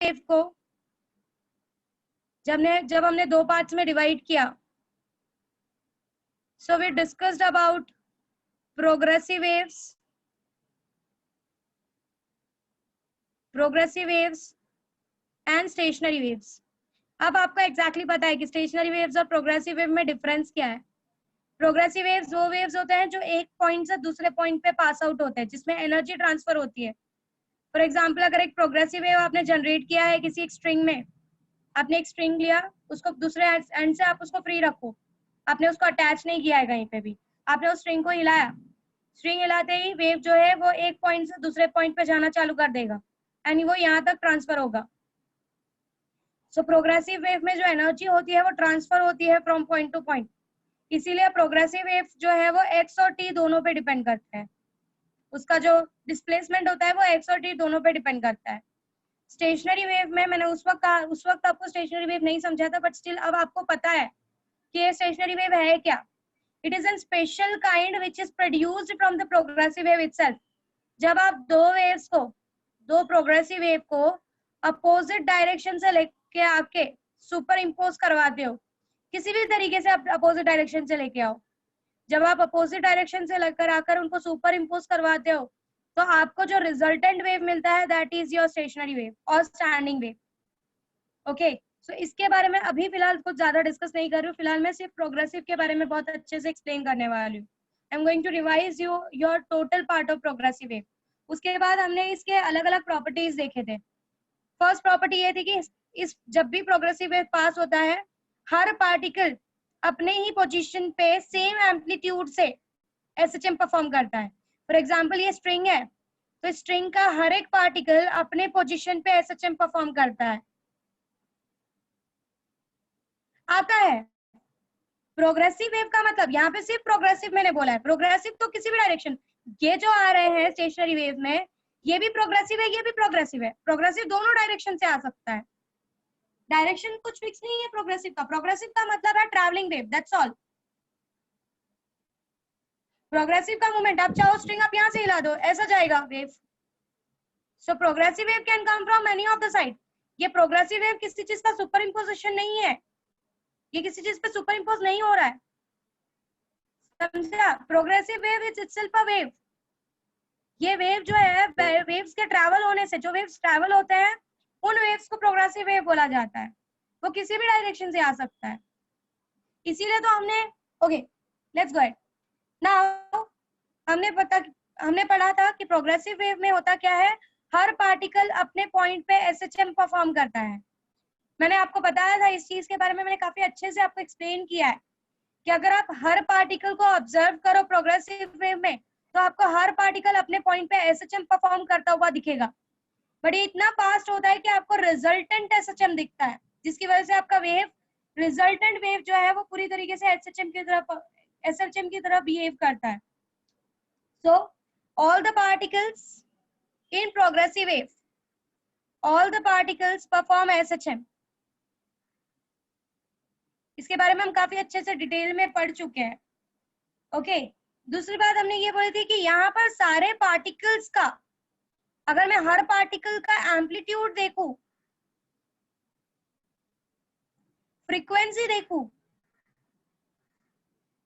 Wave को जब हमने दो पार्ट्स में डिवाइड किया, so we discussed about progressive waves and stationary waves. अब आपको एग्जैक्टली पता है कि स्टेशनरी वेव्स और प्रोग्रेसिव वेव में डिफरेंस क्या है। प्रोग्रेसिव वेव्स वो वेव्स होते हैं जो एक पॉइंट से दूसरे पॉइंट पे पास आउट होते हैं, जिसमें एनर्जी ट्रांसफर होती है। फॉर एग्जाम्पल, अगर एक प्रोग्रेसिव वेव आपने जनरेट किया है किसी एक स्ट्रिंग में, आपने एक स्ट्रिंग लिया, उसको दूसरे एंड से आप उसको फ्री रखो, आपने उसको अटैच नहीं किया है कहीं पे भी, आपने उस स्ट्रिंग को हिलाया, स्ट्रिंग हिलाते ही वेव जो है वो एक पॉइंट से दूसरे पॉइंट पे जाना चालू कर देगा एंड वो यहाँ तक ट्रांसफर होगा। सो प्रोग्रेसिव वेव में जो एनर्जी होती है वो ट्रांसफर होती है फ्रॉम पॉइंट टू पॉइंट, इसीलिए प्रोग्रेसिव वेव जो है वो एक्स और टी दोनों पे डिपेंड करता है, उसका जो डिस्प्लेसमेंट होता है वो एक्स और टी दोनों पे डिपेंड करता है। स्टेशनरी वेव में मैंने उस वक्त आपको स्टेशनरी वेव नहीं समझा था, बट स्टिल अब आपको पता है कि ये स्टेशनरी वेव है क्या। It is an special kind which is produced from the progressive wave itself. जब आप दो प्रोग्रेसिव वेव को अपोजिट डायरेक्शन से लेके आके सुपर इम्पोज करवाते हो, किसी भी तरीके से आप अपोजिट डायरेक्शन से लेके आओ, जब आप अपोजिट डायरेक्शन से लेकर आकर उनको सुपर इम्पोज करवाते हो, तो आपको जो रिजल्टेंट वेव मिलता है that is your stationary wave और स्टैंडिंग वेव। ओके, सो इसके बारे में अभी फिलहाल कुछ ज्यादा डिस्कस नहीं कर रही हूँ, फिलहाल मैं सिर्फ प्रोग्रेसिव के बारे में बहुत अच्छे से एक्सप्लेन करने वाली हूँ। I am going to revise you your total part of progressive wave. उसके बाद हमने इसके अलग अलग प्रॉपर्टीज देखे थे। फर्स्ट प्रॉपर्टी ये थी कि जब भी प्रोग्रेसिव वेव पास होता है, हर पार्टिकल अपने ही पोजीशन पे सेम एम्पलीट्यूड से एसएचएम परफॉर्म करता है। फॉर एग्जांपल, ये स्ट्रिंग है, तो स्ट्रिंग का हर एक पार्टिकल अपने पोजीशन पे एसएचएम परफॉर्म करता है, आता है। प्रोग्रेसिव वेव का मतलब यहाँ पे सिर्फ प्रोग्रेसिव मैंने बोला है, प्रोग्रेसिव तो किसी भी डायरेक्शन, ये जो आ रहे हैं स्टेशनरी वेव में, ये भी प्रोग्रेसिव है, ये भी प्रोग्रेसिव है। प्रोग्रेसिव दोनों डायरेक्शन से आ सकता है, डायरेक्शन कुछ फिक्स नहीं है प्रोग्रेसिव का। प्रोग्रेसिव का मतलब है travelling wave, that's all. Progressive का मूवमेंट, आप चाहो स्ट्रिंग आप यहाँ से हिला दो, ऐसा जाएगा wave. So progressive wave can come from any of the side. ये प्रोग्रेसिव वेव किसी चीज का सुपर इम्पोजिशन नहीं है, ये किसी चीज पे सुपर इम्पोज नहीं हो रहा है, समझा। Progressive wave is itself a wave. ये वेव जो है, वेव्स के ट्रैवल होने से, जो वेव्स ट्रैवल होते हैं उन वेव्स को प्रोग्रेसिव वेव बोला जाता है। वो किसी भी डायरेक्शन से आ सकता है, इसीलिए तो हमने, ओके लेट्स गो नाउ, हमने पढ़ा था कि प्रोग्रेसिव वेव में होता क्या है, हर पार्टिकल अपने पॉइंट पे एसएचएम परफॉर्म करता है। मैंने आपको बताया था इस चीज के बारे में, मैंने काफी अच्छे से आपको एक्सप्लेन किया है कि अगर आप हर पार्टिकल को ऑब्जर्व करो प्रोग्रेसिव वेव में, तो आपको हर पार्टिकल अपने पॉइंट पे एसएचएम परफॉर्म करता हुआ दिखेगा, बट ये इतना फास्ट होता है कि आपको रिजल्टेंट एसएचएम दिखता है, जिसकी वजह से आपका वेव, रिजल्टेंट वेव जो है वो पूरी तरीके से एसएचएम की तरह बिहेव करता है। So all the particles in progressive wave, all the particles perform SHM। इसके बारे में हम काफी अच्छे से डिटेल में पढ़ चुके हैं। ओके, दूसरी बात हमने ये बोली थी कि यहाँ पर सारे पार्टिकल्स का, अगर मैं हर पार्टिकल का एम्पलीट्यूड देखूं, फ्रीक्वेंसी देखूं,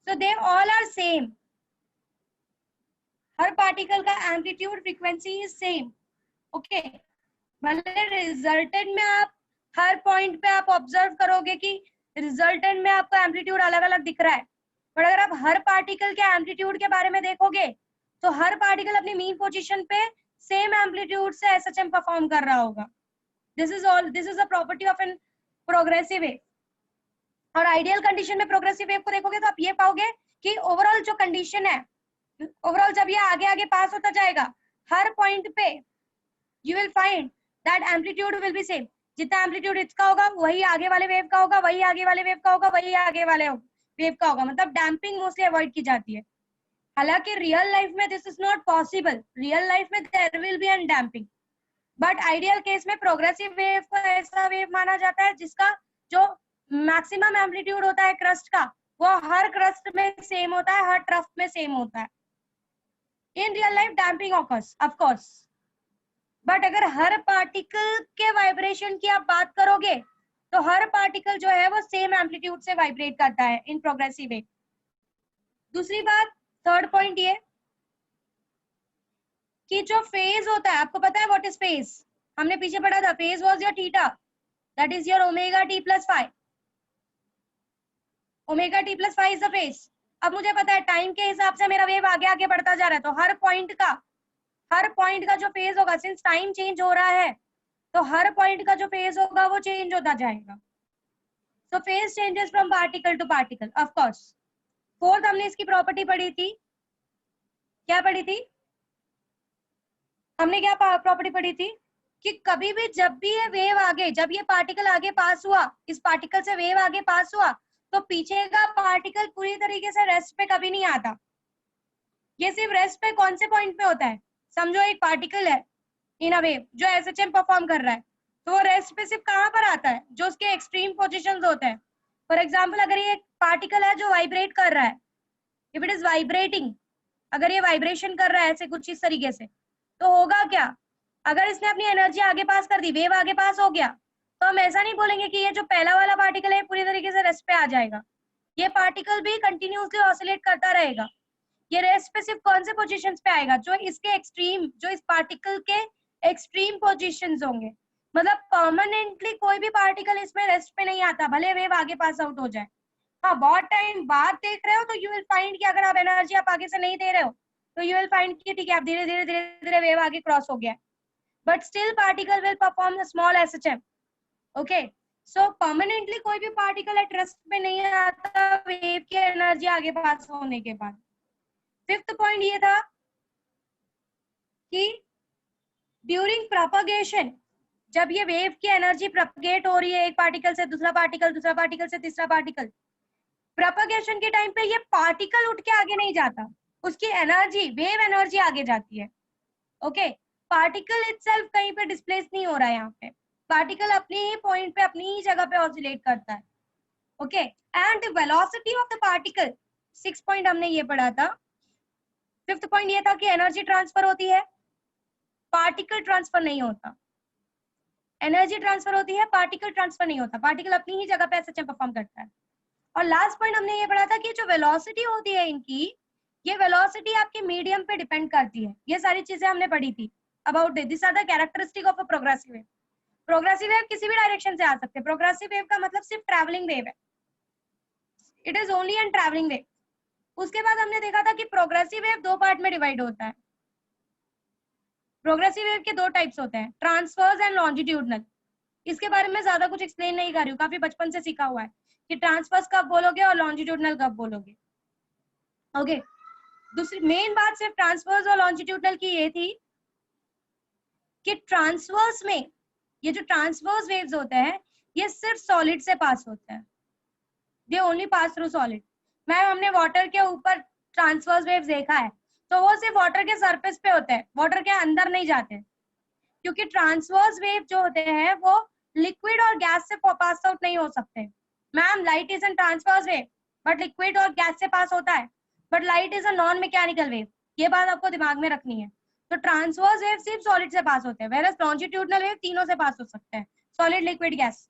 so they all are same। हर पार्टिकल का amplitude frequency is same. Okay, भले रिजल्टेंट में आप हर पॉइंट पे आप ऑब्जर्व करोगे कि रिजल्टेंट में आपको एम्पलीट्यूड अलग अलग दिख रहा है, पर अगर आप हर पार्टिकल के एम्पलीट्यूड के बारे में देखोगे तो हर पार्टिकल अपनी मीन पोजीशन पे सेम एम्पलीट्यूड से एसएचएम परफॉर्म कर रहा होगा। This is a property of an progressive wave. और आइडियल कंडीशन में प्रोग्रेसिव वेव को देखोगे तो आप ये पाओगे कि ओवरऑल जो कंडीशन है, ओवरऑल जब ये आगे आगे पास होता जाएगा, हर पॉइंट पे you will find that amplitude will be same. जितना एम्पलीट्यूड इसका होगा वही आगे वाले वेव का होगा, वही आगे वाले वेव का होगा, वही आगे वाले वेव का होगा, मतलब डैम्पिंग मोस्टली अवॉइड की जाती है। हालांकि रियल लाइफ में this is not possible, real life में there will be an damping, but ideal case में प्रोग्रेसिव वेव को ऐसा वेव माना जाता है जिसका जो मैक्सिमम एम्पलीट्यूड होता है क्रस्ट का, वो हर क्रस्ट में सेम होता है, हर ट्रफ में सेम होता है। In real life damping occurs of course. But अगर हर पार्टिकल के वाइब्रेशन की आप बात करोगे तो हर पार्टिकल जो है वो सेम एम्पलीट्यूड से वाइब्रेट करता है इन प्रोग्रेसिव वेव। दूसरी बात, थर्ड पॉइंट ये कि जो फेज होता है, आपको पता है व्हाट इज फेज? हमने पीछे पढ़ा था, phase was your theta, that is your omega T plus five. Omega T plus five is the phase. अब मुझे पता है टाइम के हिसाब से मेरा वेव आगे आगे बढ़ता जा रहा है, तो हर पॉइंट का जो फेज होगा, सिंस टाइम चेंज हो रहा है तो हर पॉइंट का जो फेज होगा वो चेंज होता जाएगा। So phase changes from particle to particle, of course. Fourth हमने इसकी प्रॉपर्टी पढ़ी थी, क्या पढ़ी थी? हमने क्या प्रॉपर्टी पढ़ी थी कि कभी भी जब भी ये वेव आगे, जब ये पार्टिकल आगे पास हुआ, इस पार्टिकल से वेव आगे पास हुआ, तो पीछे का पार्टिकल पूरी तरीके से रेस्ट पे कभी नहीं आता। ये सिर्फ रेस्ट पे कौन से पॉइंट पे होता है? समझो एक पार्टिकल है इन अ वेव जो एसएचएम परफॉर्म कर रहा है, तो वो रेस्ट पे सिर्फ कहां पर आता है? जो उसके एक्सट्रीम पोजीशंस होते हैं। फॉर एग्जांपल, अगर ये एक पार्टिकल है जो वाइब्रेट कर रहा है, इफ इट इज वाइब्रेटिंग, अगर ये वाइब्रेशन कर रहा है ऐसे कुछ इस तरीके से, तो होगा क्या? अगर इसने अपनी एनर्जी आगे पास कर दी, वेव आगे पास हो गया, तो हम ऐसा नहीं बोलेंगे कि ये जो पहला वाला पार्टिकल है पूरी तरीके से रेस्ट पे आ जाएगा। ये पार्टिकल भी कंटिन्यूसली ऑसिलेट करता रहेगा। ये रेस्ट पे सिर्फ कौन से पोजीशंस पे आएगा? जो इसके एक्सट्रीम, जो इस पार्टिकल के एक्सट्रीम पोजीशंस होंगे। मतलब परमानेंटली कोई भी पार्टिकल इसमें रेस्ट पे नहीं आता, भले वेव आगे पास आउट हो जाए। हाँ, बहुत टाइम बाद देख रहे हो तो यू विल फाइंड कि अगर आप एनर्जी आप आगे से नहीं दे रहे हो तो यू विल फाइंड कि ठीक है, आप धीरे धीरे धीरे धीरे वेव आगे क्रॉस हो गया, but still particle will perform a small SHM. Okay, so permanently कोई भी पार्टिकल एट रेस्ट पे नहीं आता वेव की एनर्जी आगे पास होने के बाद। फिफ्थ पॉइंट ये था कि ड्यूरिंग प्रोपगेशन, जब ये वेव की एनर्जी प्रोपगेट हो रही है एक पार्टिकल से दूसरा पार्टिकल, दूसरा पार्टिकल से तीसरा पार्टिकल, प्रोपगेशन के टाइम पे ये पार्टिकल उठ के आगे नहीं जाता, उसकी एनर्जी, वेव एनर्जी आगे जाती है। ओके, पार्टिकल इटसेल्फ कहीं पे डिस्प्लेस नहीं हो रहा है, यहाँ पे पार्टिकल अपनी ही पॉइंट पे अपनी ही जगह पे ऑसिलेट करता है। Okay, and the velocity of the particle, 6 point हमने ये पढ़ा था। फिफ्थ पॉइंट ये था कि एनर्जी ट्रांसफर होती है, पार्टिकल ट्रांसफर नहीं होता। एनर्जी ट्रांसफर होती है, पार्टिकल ट्रांसफर नहीं होता, पार्टिकल अपनी ही जगह पे एसएचएम परफॉर्म करता है। और लास्ट पॉइंट हमने ये पढ़ा था कि जो वेलोसिटी होती है इनकी, ये वेलोसिटी आपके मीडियम पे डिपेंड करती है। ये सारी चीजें हमने पढ़ी थी about this are the characteristic of a progressive wave. Progressive wave किसी भी डायरेक्शन से आ सकते हैं। प्रोग्रेसिव वेव का मतलब सिर्फ ट्रैवलिंग वेव है, it is only an travelling wave. उसके बाद हमने देखा था कि प्रोग्रेसिव वेव दो पार्ट में डिवाइड होता है। प्रोग्रेसिव वेव के दो टाइप्स होते हैं, ट्रांसवर्स एंड लॉन्जिट्यूडनल। इसके बारे में ज्यादा कुछ एक्सप्लेन नहीं कर रही हूँ, काफी बचपन से सीखा हुआ है कि ट्रांसवर्स कब बोलोगे और लॉन्जिट्यूडनल कब बोलोगे। ओके, दूसरी मेन बात सिर्फ ट्रांसवर्स और लॉन्जिट्यूडनल की ये थी कि ट्रांसवर्स में, ये जो ट्रांसवर्स वेव्स होते हैं ये सिर्फ सॉलिड से पास होते हैं, they only pass through solid. Ma'am, हमने वाटर के ऊपर ट्रांसवर्स वेव्स देखा है, तो वो सिर्फ वाटर के सरफेस पे होते हैं, वाटर के अंदर नहीं जाते, क्योंकि ट्रांसवर्स वेव जो होते हैं वो लिक्विड और गैस से पास आउट नहीं हो सकते। Ma'am, light is an transverse wave but liquid और गैस से पास होता है, but light is a non mechanical wave. ये बात आपको दिमाग में रखनी है। तो ट्रांसवर्स वेव सिर्फ सॉलिड से पास होते हैं, वेरएज लॉन्जिट्यूडनल वेव तीनों से पास हो सकते हैं, solid, liquid, gas.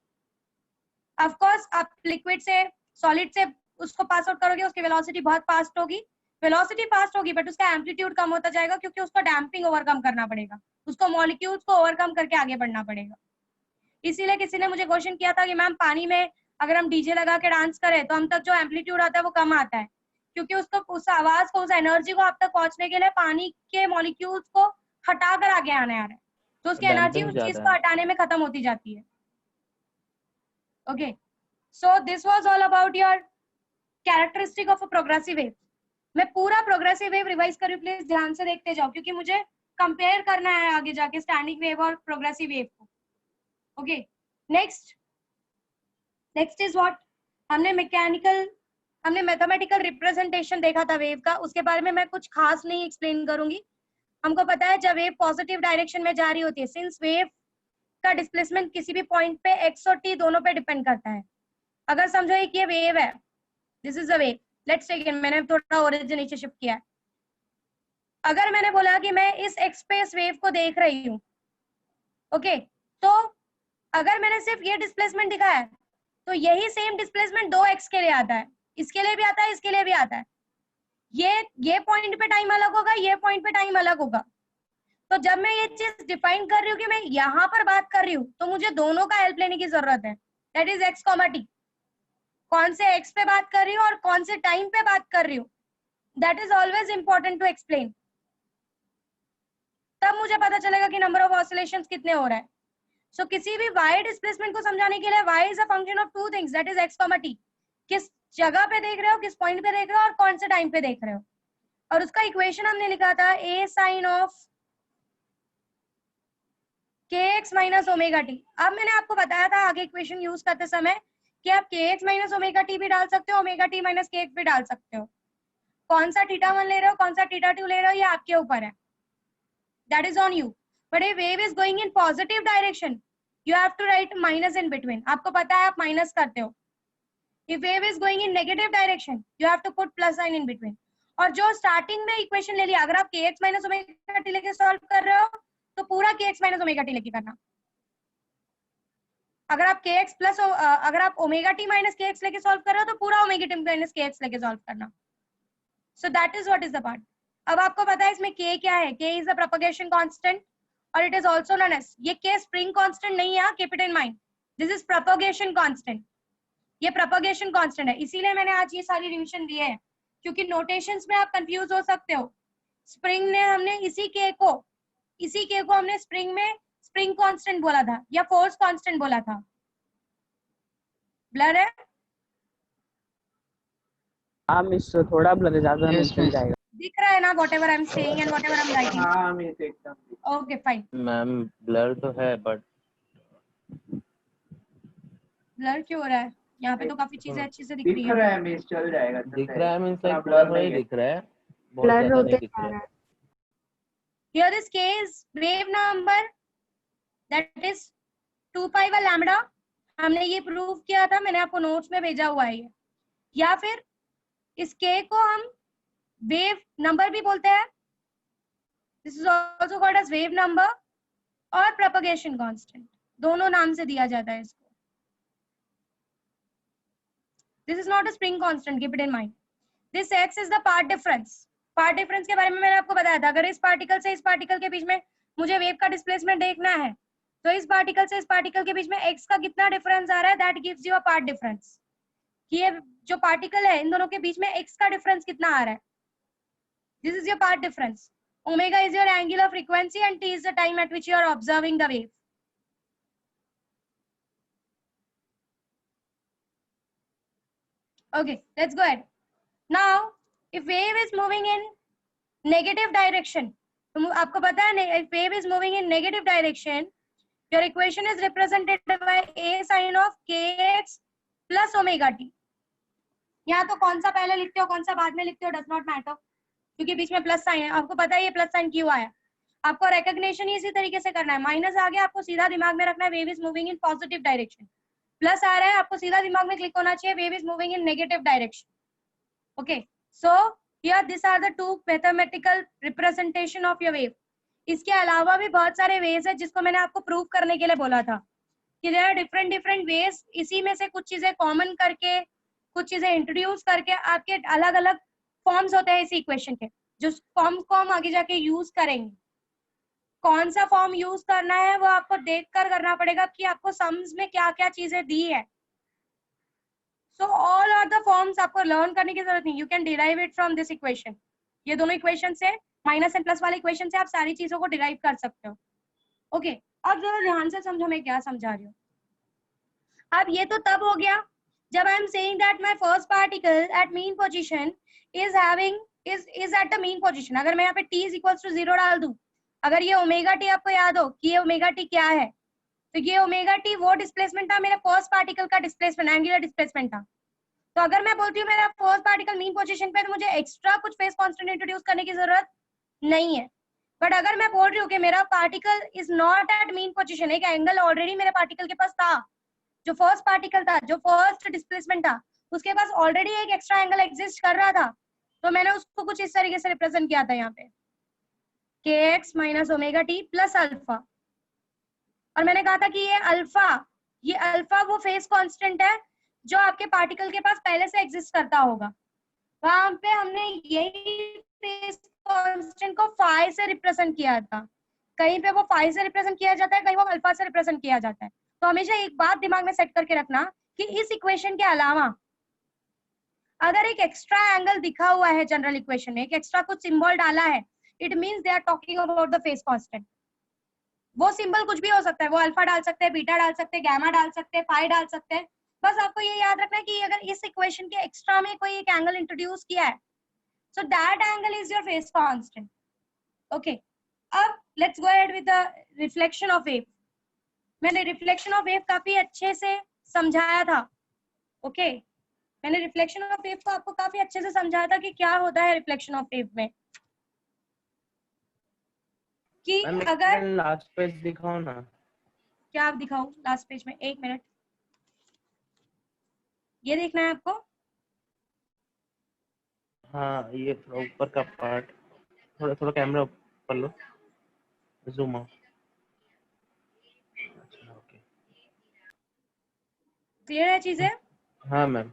Of course आप लिक्विड से, सॉलिड से उसको पास आउट करोगे, उसकी वेलोसिटी बहुत फास्ट होगी, वेलोसिटी फास्ट होगी बट उसका एम्पलीट्यूड कम होता जाएगा, क्योंकि उसको डैम्पिंग ओवरकम करना पड़ेगा, उसको मॉलिक्यूल्स को ओवरकम करके आगे बढ़ना पड़ेगा। इसीलिए किसी ने मुझे क्वेश्चन किया था कि मैम, पानी में अगर हम डीजे लगा के डांस करें तो हम तक जो एम्पलीट्यूड आता है वो कम आता है, क्योंकि उसको, उस आवाज को, उस एनर्जी को आप तक पहुंचने के लिए पानी के मॉलिक्यूल्स को हटाकर आगे आने आ रहा है, तो उसकी एनर्जी डैम्पिंग उस चीज ज्यादा को है। हटाने में खत्म होती जाती है। Okay, so this was all about your characteristic of a progressive wave. मैं पूरा प्रोग्रेसिव वेव रिवाइज कर रही हूँ, प्लीज ध्यान से देखते जाओ, क्योंकि मुझे कंपेयर करना है आगे जाके स्टैंडिंग वेव और प्रोग्रेसिव वेव को। ओके, नेक्स्ट इज व्हाट, हमने मैथमेटिकल रिप्रेजेंटेशन देखा था वेव का, उसके बारे में मैं कुछ खास नहीं एक्सप्लेन करूंगी। हमको पता है जब वेव पॉजिटिव डायरेक्शन में जा रही होती है, सिंस वेव का डिस्प्लेसमेंट किसी भी पॉइंट पे एक्स और टी दोनों पे डिपेंड करता है। अगर समझो एक ये वेव है, this is a wave, let's take it, मैंने थोड़ा ओरिजिन नीचे शिफ्ट किया है। अगर मैंने बोला कि मैं इस एक्स पे इस वेव को देख रही हूँ, ओके तो अगर मैंने सिर्फ ये डिस्प्लेसमेंट दिखाया है तो यही सेम डिस्प्लेसमेंट 2x के लिए आता है, इसके लिए भी आता है, इसके लिए भी आता है। ये पॉइंट पे टाइम अलग होगा, ये पॉइंट पे टाइम अलग होगा। तो जब मैं ये चीज डिफाइन कर रही हूँ कि मैं यहाँ पर बात कर रही हूँ तो मुझे दोनों का हेल्प लेने की जरूरत है, दैट इज x, t। कौन से x पे बात कर रही हूँ और कौन से टाइम पे बात कर रही हूँ, that is always important to explain. तब मुझे पता चलेगा कि नंबर ऑफ ऑसिलेशंस कितने हो रहा है। सो किसी भी y डिस्प्लेसमेंट को समझाने के लिए y is a function of two things, that is x, t। किस जगह पे देख रहे हो, किस पॉइंट पे देख रहे हो और कौन से टाइम पे देख रहे हो। और उसका इक्वेशन हमने लिखा था a sin of kx minus omega T. अब मैंने आपको बताया था आगे इक्वेशन यूज करते समय कि आप kx माइनस ओमेगा टी भी डाल सकते हो, ओमेगा टी माइनस kx भी डाल सकते हो। कौन सा θ1 ले रहे हो, कौन सा θ2 ले रहे हो, ये आपके ऊपर है, that is on you. But a wave is going in positive direction, you have to write minus in between. आपको पता है आप माइनस करते हो। If wave is going in negative direction you have to put plus sign in between. और जो starting में equation ले लिया, अगर आप kx माइनस ओमेगा टी लेके सॉल्व कर रहे हो तो पूरा kx माइनस ओमेगा टी लेके करना। अगर आप kx प्लस अगर आप ओमेगा टी माइनस kx लेके सॉल्व कर रहे हो तो पूरा ओमेगा टी माइनस kx लेके सॉल्व करना। So that is what is the part. अब आपको पता है इसमें k क्या है, k is the propagation constant और it is also known as, ये k स्प्रिंग कांस्टेंट नहीं है, keep it in mind, this is propagation constant. ये प्रोपगेशन कांस्टेंट है, इसीलिए मैंने आज ये सारी रिविजन दी है, क्योंकि नोटेशंस में आप कंफ्यूज हो सकते हो। स्प्रिंग ने हमने इसी k को हमने स्प्रिंग में स्प्रिंग कांस्टेंट बोला था या फोर्स कांस्टेंट बोला था। ब्लर है? हाँ मिस, थोड़ा ब्लर है, ज्यादा नहीं चल जाएगा। दिख रहा है ना whatever I'm saying and whatever I'm writing? हाँ मिस एकदम। Okay fine। मैम ब्लर तो है बट ब्लर क्यों हो रहा है? यहाँ पे तो काफी चीजें अच्छी से दिख रही दिख है। रहा है मिस, चल जाएगा। दिख रहा है मींस लाइक ब्लर थोड़ा ही नहीं है। दिख रहा है, बहुत ज्यादा नहीं दिख रहा है। Here this case wave number that is 2 pi by lambda, हमने ये प्रूव किया था, मैंने आपको नोट्स में भेजा हुआ है ये। या फिर इस k को हम वेव नंबर भी बोलते हैं, this is also called as wave number और प्रोपगेशन कांस्टेंट, दोनों नाम से दिया जाता है इसको। This is not a spring constant, keep it in mind. This x is the path difference. Path difference के बारे में मैंने आपको बताया था, अगर इस पार्टिकल से इस पार्टिकल के बीच में मुझे वेव का डिस्प्लेसमेंट देखना है तो इस पार्टिकल से इस पार्टिकल के बीच में x का कितना डिफरेंस आ रहा है, that gives you a path difference. ये जो पार्टिकल है इन दोनों के बीच में x का डिफरेंस कितना आ रहा है, this is your path difference. Omega is your angular frequency and t is the time at which you are observing the wave. Okay, let's go ahead. Now, if wave is moving in negative direction, तो आपको पता है if wave is moving in negative direction, your equation is represented by a sin of kx plus omega t। यहाँ तो कौन सा पहले लिखते हो कौन सा बाद में लिखते हो does not matter, क्योंकि बीच में प्लस साइन है। आपको पता है ये प्लस साइन क्यों आया, आपको रिकॉग्निशन इसी तरीके से करना है। माइनस आ गया, आपको सीधा दिमाग में रखना है wave is moving in positive direction. Plus आ रहा है, आपको सीधा दिमाग में क्लिक होना चाहिए wave is moving in negative direction. Okay, so here this are the two mathematical representation of your wave. इसके अलावा भी बहुत सारे वेज है जिसको मैंने आपको प्रूव करने के लिए बोला था कि there are different different ways. इसी में से कुछ चीजें कॉमन करके, कुछ चीजें इंट्रोड्यूस करके आपके अलग अलग फॉर्म्स होते हैं इस इक्वेशन के, जो फॉर्म को हम आगे जाके यूज करेंगे। कौन सा फॉर्म यूज करना है वो आपको देखकर करना पड़ेगा कि आपको सम्स में क्या क्या चीजें दी है। So all are the forms आपको लर्न करने की जरूरत नहीं, you can derive it from this equation. ये दोनों इक्वेशन से, माइनस एंड प्लस वाले इक्वेशन से आप सारी चीजों को डिराइव कर सकते हो। ओके, अब जरा ध्यान से समझो मैं क्या समझा रही हूँ। अब ये तो तब हो गया जब आई am saying that my first particle at mean position is having is at the mean position. अगर मैं यहाँ पे t इज इक्वल्स टू 0 डाल दूं, अगर ये ओमेगा टी आपको याद हो कि ये ओमेगा टी क्या है, तो ये ओमेगा टी वो डिस्प्लेसमेंट था मेरे फर्स्ट पार्टिकल का डिस्प्लेसमेंट, एंगुलर डिस्प्लेसमेंट था। तो अगर मैं बोलती हूँ मेरा फर्स्ट पार्टिकल मीन पोजीशन पे, तो मुझे एक्स्ट्रा कुछ फेस कांस्टेंट इंट्रोड्यूस करने की जरूरत नहीं है। बट अगर मैं बोल रही हूँ कि मेरा particle is not at mean position, एक एंगल ऑलरेडी मेरे पार्टिकल के पास था, जो फर्स्ट पार्टिकल था, जो फर्स्ट डिस्प्लेसमेंट था, उसके पास ऑलरेडी एक एक्स्ट्रा एंगल एग्जिस्ट कर रहा था, तो मैंने उसको कुछ इस तरीके से रिप्रेजेंट किया था यहाँ पे kx minus omega T plus alpha. और मैंने कहा था कि ये अल्फा वो फेज कांस्टेंट है जो आपके पार्टिकल के पास पहले से एग्जिस्ट करता होगा। वहां पे हमने यही फेज कांस्टेंट को फाई से रिप्रेजेंट किया था। कहीं पे वो फाई से रिप्रेजेंट किया जाता है, कहीं वो अल्फा से रिप्रेजेंट किया जाता है। तो हमेशा एक बात दिमाग में सेट करके रखना कि इस इक्वेशन के अलावा अगर एक एक्स्ट्रा एंगल दिखा हुआ है जनरल इक्वेशन में, एक एक्स्ट्रा कुछ सिंबल डाला है, it means they are talking about the phase constant. वो सिंबल कुछ भी हो सकता है, वो अल्फा डाल सकते हैं, बीटा डाल सकते हैं, गामा डाल सकते हैं, पाई डाल सकते हैं। बस आपको ये याद रखना है कि अगर इस इक्वेशन के एक्स्ट्रा में कोई एक एंगल इंट्रोड्यूस किया है, so that angle is your phase constant. Okay, अब let's go ahead with the reflection of wave. मैंने रिफ्लेक्शन ऑफ वेव काफी अच्छे से समझाया था। ओके, मैंने रिफ्लेक्शन ऑफ वेव को आपको काफी अच्छे से समझाया था कि क्या होता है रिफ्लेक्शन ऑफ वेव में। कि अगर लास्ट पेज दिखाओ ना। क्या आप दिखाऊं लास्ट पेज में? एक मिनट, ये देखना है आपको। हाँ, ये ऊपर का पार्ट थोड़ा थोड़ा कैमरा ऊपर लो, जूम आउट। अच्छा, ओके, क्लियर है चीजें? हाँ ma'am.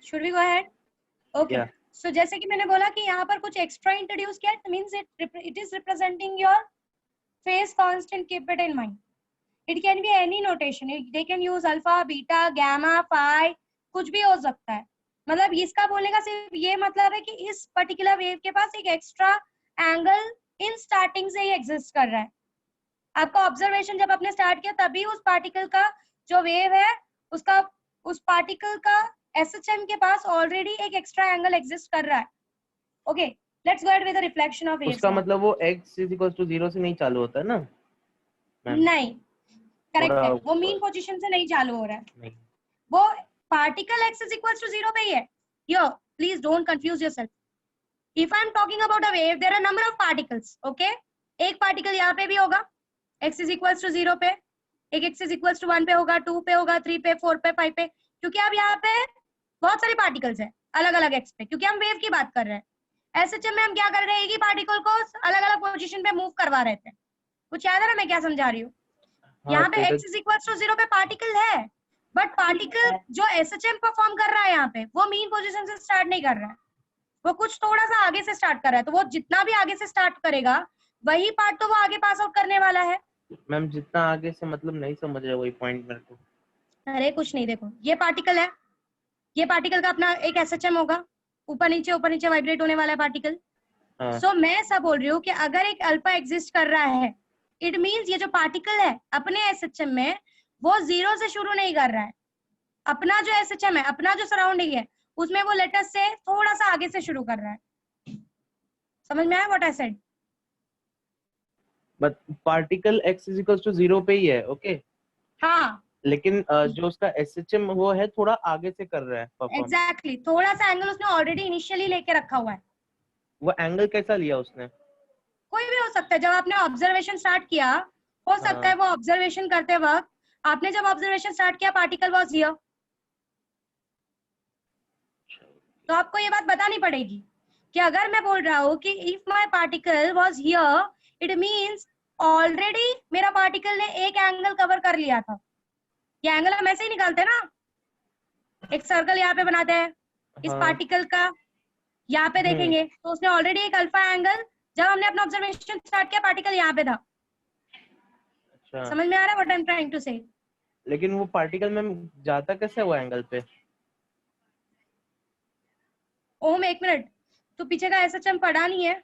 Should we go ahead? Okay, Yeah. So जैसे कि मैंने बोला कि यहाँ पर कुछ एक्स्ट्रा इंट्रोड्यूस किया, it means it is representing your phase constant, keep it in mind. It can be any notation, they can use alpha, beta, gamma, pi, कुछ भी हो सकता है। मतलब इसका बोलने का सिर्फ ये मतलब है कि इस पर्टिकुलर वेव के पास एक एक्स्ट्रा एंगल इन स्टार्टिंग से ही एग्जिस्ट कर रहा है। आपका ऑब्जर्वेशन जब आपने स्टार्ट किया तभी उस पार्टिकल का जो वेव है उसका, उस पार्टिकल का SHM के पास ऑलरेडी एक एक्स्ट्रा एंगल एग्जिस्ट कर रहा है। Okay, let's go ahead with the reflection of waves. उसका मतलब वो x = 0 से नहीं चालू होता है ना? नहीं, करेक्ट है, वो मीन पोजीशन से नहीं चालू हो रहा है। नहीं, वो पार्टिकल x = 0 पे ही है। Here, please don't confuse yourself. If I am talking about a wave, there are number of particles. Okay, एक पार्टिकल यहाँ पे भी होगा x = 0 पे, एक x = 1 पे होगा, 2 पे होगा, 3 पे, 4 पे, 5 पे, क्योंकि अब यहाँ पे बहुत सारे पार्टिकल्स हैं अलग अलग x पे, क्योंकि हम वेव की बात कर रहे हैं। SHM में हम क्या कर रहे हैं, एक ही पार्टिकल को अलग अलग पोजीशन पे मूव करवा रहे थे। कुछ याद है ना मैं क्या समझा रही हूँ? यहाँ पे x = 0 पे पार्टिकल है, बट पार्टिकल जो SHM परफॉर्म कर रहा है यहाँ पे, वो मीन पोजीशन से स्टार्ट नहीं कर रहा है, वो कुछ थोड़ा सा आगे से स्टार्ट कर रहा है। तो वो जितना भी आगे से स्टार्ट करेगा वही पार्ट तो वो आगे पास आउट करने वाला है। मैम जितना आगे से मतलब नहीं समझ रहे वही पॉइंट मेरे को। अरे कुछ नहीं, देखो ये पार्टिकल है, ये पार्टिकल का अपना एक SHM होगा, ऊपर नीचे वाइब्रेट होने वाला है पार्टिकल। सो मैं ऐसा बोल रही हूँ कि अगर एक अल्फा एग्जिस्ट कर रहा है, इट मींस ये जो पार्टिकल है अपने SHM में वो 0 से शुरू नहीं कर रहा है। अपना जो SHM है, अपना जो सराउंडिंग है, उसमें वो लेटर से थोड़ा सा आगे से शुरू कर रहा है। समझ में आया what I said? But particle x = 0 पे ही है, ओके। हाँ, लेकिन जो उसका SHM वो है थोड़ा आगे से कर रहा है परफॉर्म। एग्जैक्टली, थोड़ा सा एंगल उसने ऑलरेडी इनिशियली लेके रखा हुआ है। वो एंगल कैसा लिया उसने? कोई भी हो सकता है। जब आपने ऑब्जर्वेशन स्टार्ट किया, हो सकता है वो ऑब्जर्वेशन करते वक्त आपने जब ऑब्जर्वेशन स्टार्ट किया पार्टिकल वाज हियर, तो आपको ये बात बतानी पड़ेगी कि अगर मैं बोल रहा हूँ कि if my particle was here, it means already मेरा पार्टिकल ने एक एंगल कवर कर लिया था। ये एंगल हम ऐसे ही निकालते हैं ना, एक सर्कल यहाँ पे बनाते हैं, इस पार्टिकल का यहाँ पे देखेंगे तो उसने ऑलरेडी एक अल्फा एंगल, जब हमने अपना ऑब्जर्वेशन स्टार्ट किया पार्टिकल यहाँ पे था। अच्छा, समझ में आ रहा है what I am trying to say? लेकिन वो पार्टिकल में जाता कैसे वो एंगल पे? ओम एक मिनट, तू पीछे का SHM पढ़ा नहीं है?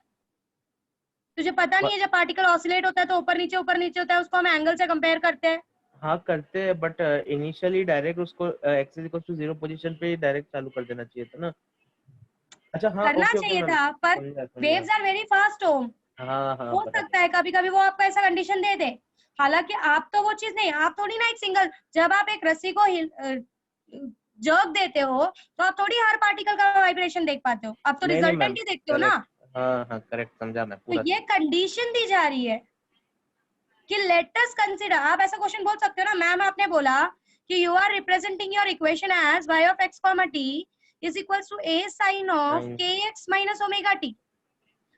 तुझे पता नहीं है जब पार्टिकल ऑसिलेट होता है तो ऊपर नीचे होता है, उसको हम एंगल से कंपेयर करते हैं। हाँ करते हैं, बट इनिशियली डायरेक्ट उसको x = 0 पोजीशन पे डायरेक्ट चालू कर देना चाहिए था ना। अच्छा हाँ, करना ओके चाहिए ओके था, पर वेव्स आर वेरी फास्ट ओम। हाँ हाँ, हो सकता है कभी कभी वो आपको ऐसा कंडीशन दे दे, हालांकि आप तो वो चीज नहीं, आप थोड़ी ना एक सिंगल, जब आप एक रस्सी को जर्क देते हो तो आप थोड़ी हर पार्टिकल का वाइब्रेशन देख पाते हो, आप तो रिजल्टेंट ही देखते हो ना। हाँ हाँ करेक्ट, समझा मैं पूरा। तो ये कंडीशन दी जा रही है कि लेट अस कंसीडर। आप ऐसा क्वेश्चन बोल सकते हो ना, मैम आपने बोला कि you are representing your equation as y of x, t is equals to a sin of kx minus omega t।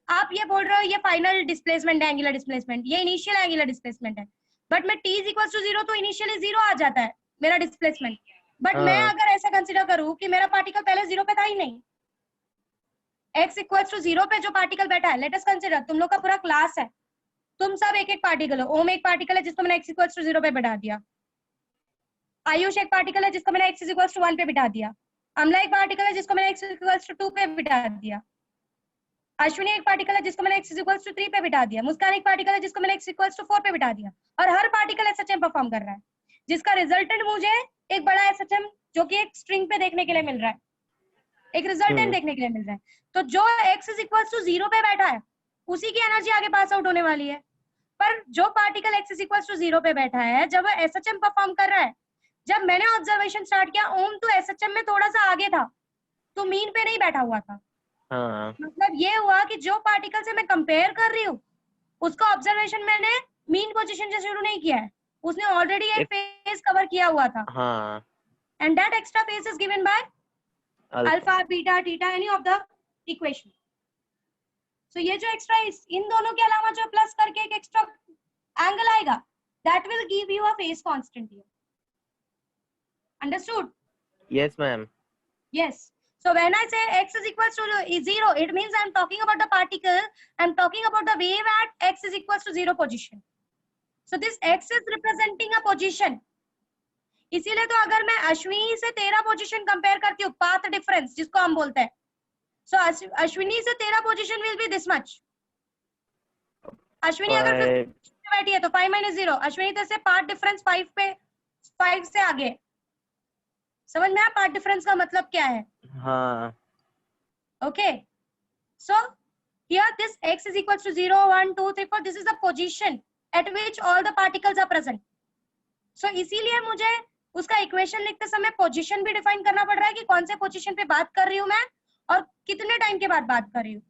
आप ये बोल रहे हो ये फाइनल डिस्प्लेसमेंट है, एंगुलर डिस्प्लेसमेंट, ये इनिशियल एंगुलर डिस्प्लेसमेंट है। बट मैं t इज इक्वल टू 0 तो इनिशियली 0 आ जाता है मेरा डिस्प्लेसमेंट। बट मैं हाँ। अगर ऐसा कंसिडर करूं कि मेरा पार्टिकल पहले 0 पे था ही नहीं, x इक्वल टू 0 पे जो पार्टिकल बैठा है, लेट अस कंसिडर तुम लोग का पूरा क्लास है, तुम सब एक एक पार्टिकल हो। ओम एक पार्टिकल है जिसको मैंने x इक्वल टू 0 पे बैठा दिया, आयुष एक पार्टिकल है जिसको मैंने x इज इक्वल टू 1 पे बिठा दिया, अमला एक पार्टिकल है जिसको मैंने x इज इक्वल टू 2 पे बिठा दिया, अश्विनी एक पार्टिकल है जिसको मैंने x इज इक्वल टू 3 पे बिठा दिया, मुस्कान एक पार्टिकल है जिसको मैंने x इक्वल टू 4 पे बिठा दिया, और हर पार्टिकल एसएचएम परफॉर्म कर रहा है, जिसका रिजल्टेंट मुझे एक बड़ा एसएचएम जो कि एक स्ट्रिंग पे देखने के लिए मिल रहा है, एक रिजल्टेंट देखने के लिए मिल रहा है। तो जो x इज इक्वल टू 0 पे बैठा है उसी की एनर्जी आगे पास आउट होने वाली है। पर जो particle x is equal to 0 पे बैठा है, जब वो एसएचएम परफॉर्म कर रहा है, जब मैंने ऑब्जर्वेशन स्टार्ट किया ओम तो एसएचएम में थोड़ा सा आगे था, तो मीन पे नहीं बैठा हुआ था। हाँ। मतलब ये हुआ कि जो पार्टिकल से मैं कंपेयर कर रही हूँ उसका ऑब्जर्वेशन मैंने मीन पोजीशन से शुरू नहीं किया है, उसने ऑलरेडी एक फेज कवर किया हुआ था। हाँ। And that extra phase is given by alpha beta theta any of the equation. So ये जो एक्स्ट्रा इन दोनों के अलावा जो प्लस करके एक एक्स्ट्रा एंगल आएगा, that will give you a phase constant here. Understood? Yes, ma'am. Yes. So when I say x is equal to 0, it means I'm talking about the particle. I'm talking about the wave at x is equal to 0 position. So this x is representing a position. इसीलिए तो अगर मैं अश्विनी से तेरा position compare करती हूँ, path difference जिसको हम बोलते हैं, सो अश्विनी से तेरा position will be this much. Ashwini अगर बैठी है तो 5 - 0, अश्विनी तेरे से पाथ डिफरेंस 5 से आगे। समझ में आया पार्ट डिफरेंस का मतलब क्या है? हाँ। Okay, so here this x is equal to 0 1 2 3 4, this is the position at which all the particles are present. so इसीलिए मुझे उसका इक्वेशन लिखते समय पोजीशन भी डिफाइन करना पड़ रहा है कि कौन से पोजीशन पे बात कर रही हूँ मैं और कितने टाइम के बाद बात कर रही हूँ,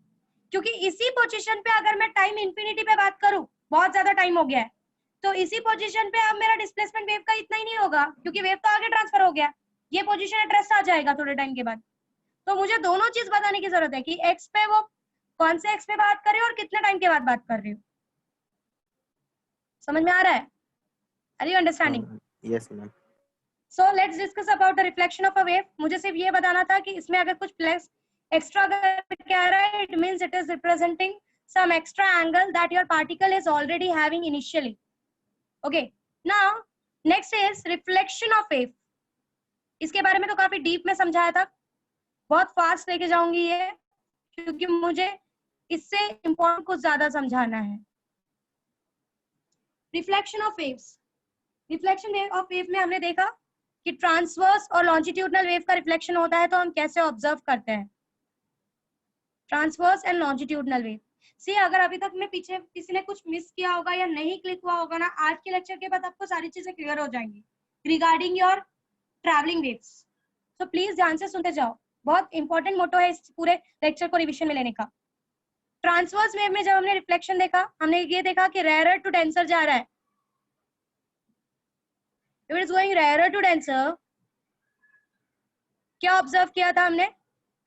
क्योंकि इसी पोजीशन पे अगर मैं टाइम इंफिनिटी पे बात करूँ, बहुत ज्यादा टाइम हो गया है, तो इसी पोजीशन पे अब मेरा डिस्प्लेसमेंट वेव का इतना ही नहीं होगा क्योंकि वेव तो आगे ट्रांसफर हो गया, ये पोजीशन एट रेस्ट आ जाएगा थोड़े टाइम के बाद। तो मुझे दोनों चीज बताने की जरूरत है कि एक्स पे वो कौन से एक्स पे बात कर रही हो और कितने टाइम के बाद बात कर रही हो। समझ में आ रहा है? Are you understanding? Yes ma'am. So let's discuss about the reflection of a wave. मुझे सिर्फ ये बताना था कि इसमें अगर कुछ प्लस एक्स्ट्रा करके आ रहा है, it means it is representing some extra angle that your particle is already having initially. Okay, now next is reflection of wave. इसके बारे में तो काफी डीप में समझाया था, बहुत फास्ट लेके जाऊंगी ये क्योंकि मुझे इससे इंपॉर्टेंट कुछ ज्यादा समझाना है। Reflection of waves, reflection of wave में हमने देखा कि ट्रांसवर्स और लॉन्जिट्यूडनल वेव का रिफ्लेक्शन होता है तो हम कैसे ऑब्जर्व करते हैं ट्रांसवर्स एंड लॉन्जिट्यूडनल वेव। सी अगर अभी तक में पीछे किसी ने कुछ मिस किया होगा या नहीं क्लिक हुआ होगा ना, आज के लेक्चर के बाद आपको सारी चीजें क्लियर हो जाएंगी regarding your travelling waves. So please ध्यान से सुनते जाओ, बहुत इंपॉर्टेंट मोटो है इस पूरे लेक्चर को रिविजन में लेने का। ट्रांसवर्स वेव में जब हमने रिफ्लेक्शन देखा, हमने ये देखा कि रेयर टू डेंसर जा रहा है। It is going rare to denser, क्या ऑब्जर्व किया था हमने?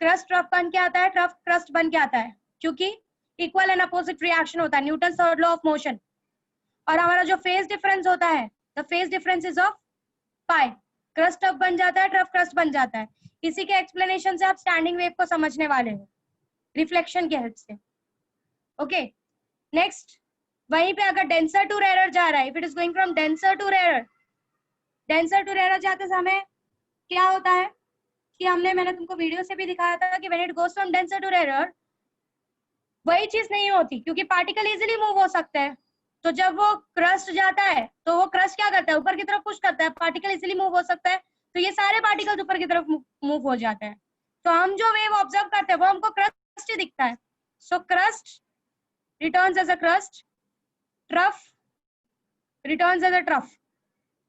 क्रस्ट ट्रफ बन के आता है, ट्रफ क्रस्ट बन के आता है, क्योंकि इक्वल एंड अपोजिट रिएक्शन होता है, Newton third law of motion. और हमारा जो फेज डिफरेंस होता है, the phase difference is of pi. Crust trough बन जाता है, ट्रफ क्रस्ट बन जाता है। इसी के एक्सप्लेनेशन से आप स्टैंडिंग वेव को समझने वाले हो रिफ्लेक्शन के हेल्प से। ओके, नेक्स्ट वहीं पे अगर डेंसर टू रेयर जा रहा है, if it is going from denser to rare, denser to rare जाते समय क्या होता है कि मैंने तुमको वीडियो से भी दिखाया था कि when it goes from denser to rare वही चीज नहीं होती, क्योंकि पार्टिकल इजीली मूव हो सकते हैं। तो जब वो क्रस्ट जाता है तो वो क्रस्ट क्या करता है, ऊपर की तरफ पुश करता है, पार्टिकल इजीली मूव हो सकता है, तो ये सारे पार्टिकल्स ऊपर की तरफ मूव हो जाते हैं। तो हम जो वेव ऑब्जर्व करते हैं वो हमको क्रस्ट ही दिखता है। So crest returns as a crest, trough returns as a trough,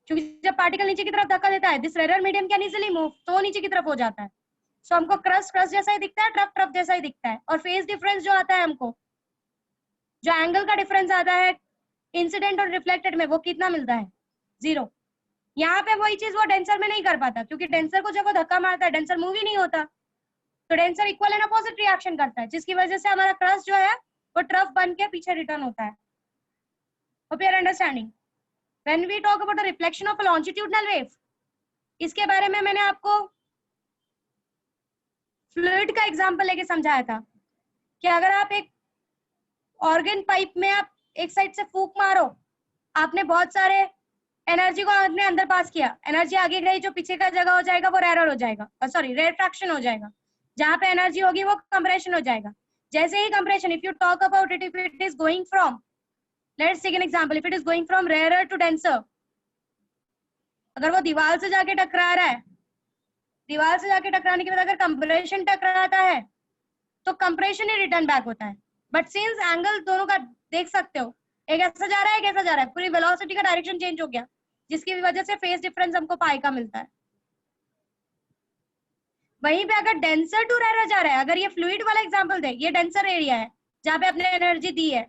क्योंकि जब पार्टिकल नीचे की तरफ धक्का देता है, this rare medium can easily move, तो वो नीचे की तरफ हो जाता है। सो हमको क्रस्ट क्रस्ट जैसा ही दिखता है, ट्रफ ट्रफ जैसा ही दिखता है। और फेज डिफरेंस जो आता है, हमको जो एंगल का डिफरेंस आता है इंसिडेंट और रिफ्लेक्टेड में, वो कितना मिलता है? 0। यहाँ पे वही चीज वो डेंसर में नहीं कर पाता, क्योंकि डेंसर को जब वो धक्का मारता है डेंसर मूव ही नहीं होता, तो denser equal and opposite reaction करता है, जिसकी वजह से हमारा क्रस्ट जो है वो ट्रफ बन के पीछे रिटर्न होता है। Hope you are understanding? When we talk about the reflection of a longitudinal wave, इसके बारे में मैंने आपको फ्लूइड का एग्जांपल लेके समझाया था कि अगर आप एक ऑर्गन पाइप में आप एक साइड से फूंक मारो, आपने बहुत सारे एनर्जी को अपने अंदर पास किया, एनर्जी आगे गई, जो पीछे का जगह हो जाएगा वो रेयर हो जाएगा, सॉरी रेफ्रैक्शन हो जाएगा, जहां पे एनर्जी होगी वो कंप्रेशन हो जाएगा। जैसे ही compression, if you talk about it, if it is going from, let's take an example, if it is going from rare to denser, अगर वो दीवार से जाके टकरा रहा है, दीवार से जाके टकराने के बाद अगर कंप्रेशन टकराता है तो कंप्रेशन ही रिटर्न बैक होता है। बट सिंस एंगल दोनों का देख सकते हो, एक ऐसा जा रहा है, एक ऐसा जा रहा है, पूरी वेलोसिटी का डायरेक्शन चेंज हो गया, जिसकी वजह से फेस डिफरेंस हमको पाई का मिलता है। वहीं पे अगर डेंसर टू रेयर जा रहा है, अगर ये फ्लूइड वाला एग्जांपल दे, ये डेंसर एरिया है जहां पे अपने एनर्जी दी है,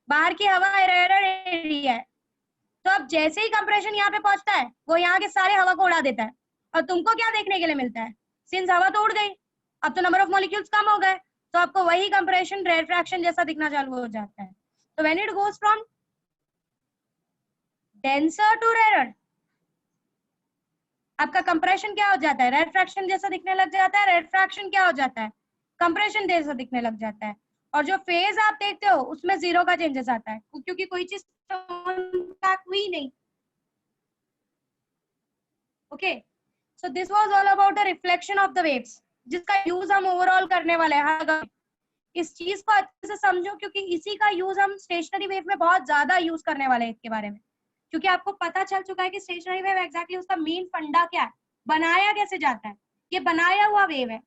बाहर की हवा रेयर एरिया है, तो अब जैसे ही कंप्रेशन यहाँ पे पहुंचता है वो यहाँ के सारे हवा को उड़ा देता है, और तुमको क्या देखने के लिए मिलता है, सिंस हवा तो उड़ गई, अब तो नंबर ऑफ मॉलिक्यूल्स कम हो गए, तो आपको वही कंप्रेशन रेफ्रैक्शन जैसा दिखना चालू हो जाता है। तो when it goes from denser to rare, आपका कंप्रेशन क्या हो जाता है, रेफ्रैक्शन जैसा दिखने लग जाता है, रेफ्रैक्शन क्या हो जाता है, कंप्रेशन जैसा दिखने लग जाता है, और जो फेज आप देखते हो उसमें जीरो का चेंजेस आता है, क्योंकि कोई चीज हुई नहीं। Okay, so this was all about the reflection of the waves, जिसका यूज हम ओवरऑल करने वाले हैं। इस चीज को अच्छे से समझो, क्योंकि इसी का यूज हम स्टेशनरी वेव में बहुत ज्यादा यूज करने वाले हैं इसके बारे में, क्योंकि आपको पता चल चुका है कि स्टेशनरी वेव एग्जैक्टली उसका मेन फंडा क्या है, बनाया कैसे जाता है। ये बनाया हुआ वेव है,